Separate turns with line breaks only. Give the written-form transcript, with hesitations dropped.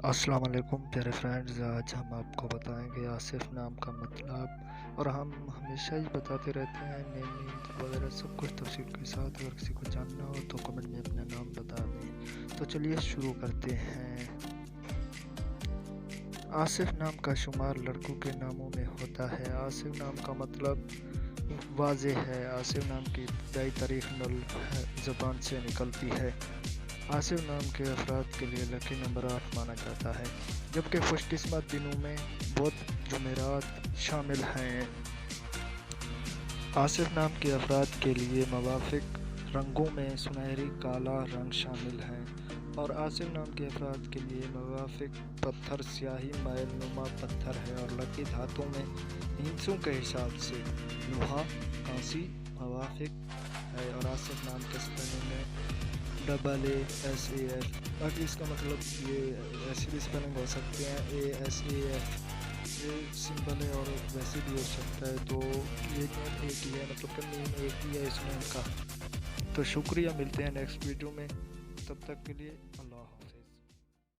السلام علیکم پیارے فرینڈز، آج ہم آپ کو بتائیں گے آصف نام کا مطلب، اور ہم ہمیشہ ہی بتاتے رہتے ہیں نیم وغیرہ سب کچھ تفصیل کے ساتھ۔ اگر کسی کو جاننا ہو تو کمنٹ میں اپنا نام بتا دیں۔ تو چلیے شروع کرتے ہیں۔ آصف نام کا شمار لڑکوں کے ناموں میں ہوتا ہے۔ آصف نام کا مطلب واضح ہے۔ آصف نام کی ابتدائی تاریخ نل زبان سے نکلتی ہے۔ آصف نام کے افراد کے لیے لکی نمبر 8 مانا جاتا ہے، جبکہ خوش قسمت دنوں میں بدھ جمعرات شامل ہیں۔ آصف نام کے افراد کے لیے موافق رنگوں میں سنہری کالا رنگ شامل ہے، اور آصف نام کے افراد کے لیے موافق پتھر سیاہی میل نما پتھر ہے، اور لکی دھاتوں میں ہندسوں کے حساب سے لوہا کانسی موافق ہے، اور آصف نام کے اسپیلنگ میں AASAF۔ باقی اس کا مطلب یہ ایسی بھی اسپیلنگ ہو سکتے ہیں ASAF، یہ سمبل ہے، اور ویسے بھی ہو سکتا ہے۔ تو یہ نیم ایک ہی ہے، مطلب کہ نیم ایک ہی ہے اس نیم کا۔ تو شکریہ، ملتے ہیں نیکسٹ ویڈیو میں، تب تک کے لیے اللہ۔